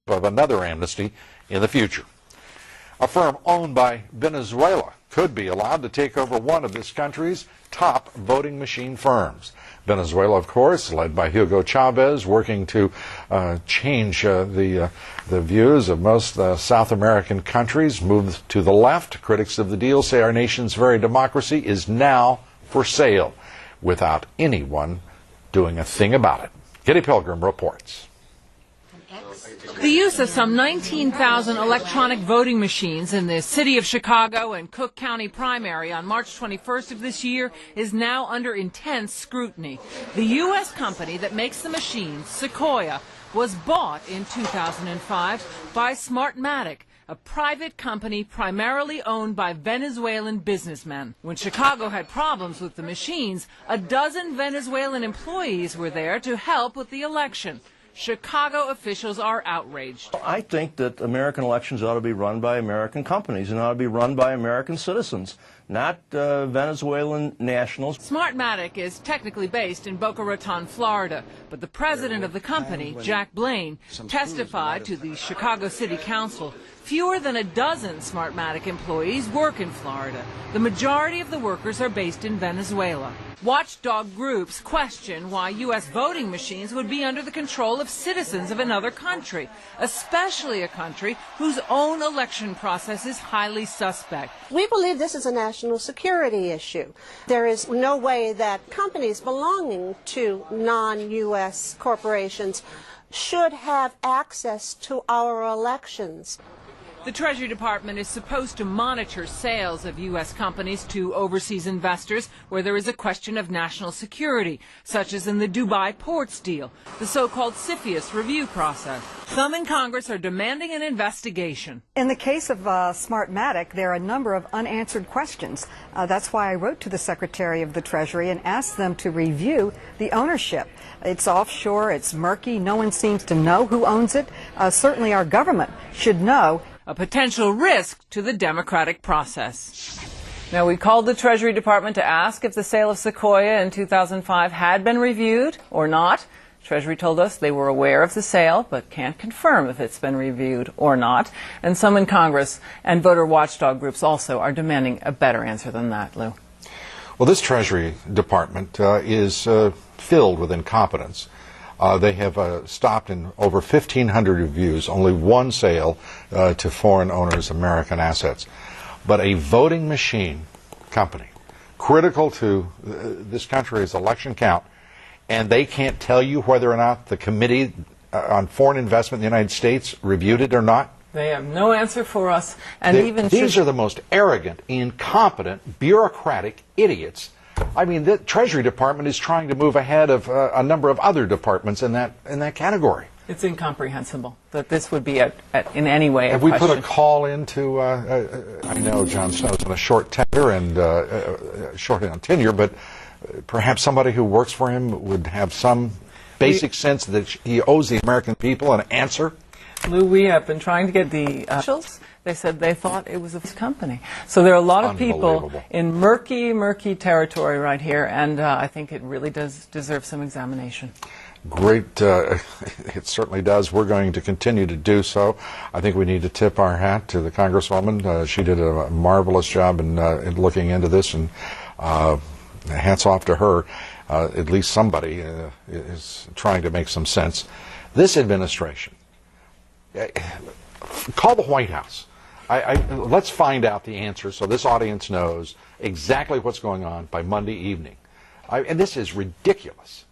of another amnesty in the future. A firm owned by Venezuela could be allowed to take over one of this country's top voting machine firms. Venezuela, of course, led by Hugo Chavez, working to change the views of most South American countries, moved to the left. Critics of the deal say our nation's very democracy is now for sale, without anyone doing a thing about it. Kitty Pilgrim reports. The use of some 19,000 electronic voting machines in the city of Chicago and Cook County primary on March 21st of this year is now under intense scrutiny. The U.S. company that makes the machines, Sequoia, was bought in 2005 by Smartmatic, a private company primarily owned by Venezuelan businessmen. When Chicago had problems with the machines, a dozen Venezuelan employees were there to help with the election. Chicago officials are outraged. I think that American elections ought to be run by American companies and ought to be run by American citizens, not Venezuelan nationals. Smartmatic is technically based in Boca Raton, Florida, but the president of the company, Jack Blaine, testified to the Chicago City Council. Fewer than a dozen Smartmatic employees work in Florida. The majority of the workers are based in Venezuela. Watchdog groups question why U.S. voting machines would be under the control of citizens of another country, especially a country whose own election process is highly suspect. We believe this is a national security issue. There is no way that companies belonging to non-U.S. corporations should have access to our elections. The Treasury Department is supposed to monitor sales of U.S. companies to overseas investors where there is a question of national security, such as in the Dubai ports deal, the so-called CFIUS review process. Some in Congress are demanding an investigation. In the case of Smartmatic, there are a number of unanswered questions. That's why I wrote to the Secretary of the Treasury and asked them to review the ownership. It's offshore, it's murky, no one seems to know who owns it. Certainly our government should know. A potential risk to the democratic process. Now, we called the Treasury Department to ask if the sale of Sequoia in 2005 had been reviewed or not. Treasury told us they were aware of the sale, but can't confirm if it's been reviewed or not. And some in Congress and voter watchdog groups also are demanding a better answer than that, Lou. Well, this Treasury Department is filled with incompetence. They have stopped in over 1,500 reviews, only one sale to foreign owners' American assets. But a voting machine company, critical to this country's election count, and they can't tell you whether or not the Committee on Foreign Investment in the United States reviewed it or not? They have no answer for us. And these are the most arrogant, incompetent, bureaucratic idiots. I mean, the Treasury Department is trying to move ahead of a number of other departments in that category. It's incomprehensible that this would be in any way Have we put a call into, I know John Snow's on a short tenure and short on tenure, but perhaps somebody who works for him would have some basic sense that he owes the American people an answer? Lou, we have been trying to get the officials. They said they thought it was a company. So there are a lot of people in murky territory right here, and I think it really does deserve some examination. Great. It certainly does. We're going to continue to do so. I think we need to tip our hat to the Congresswoman. She did a marvelous job in looking into this, and hats off to her. At least somebody is trying to make some sense. This administration, call the White House. Let's find out the answer so this audience knows exactly what's going on by Monday evening. And this is ridiculous.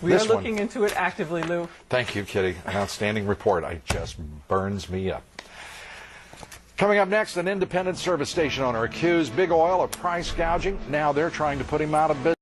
We are looking into it actively, Lou. Thank you, Kitty. An outstanding report. It just burns me up. Coming up next, an independent service station owner accused Big Oil of price gouging. Now they're trying to put him out of business.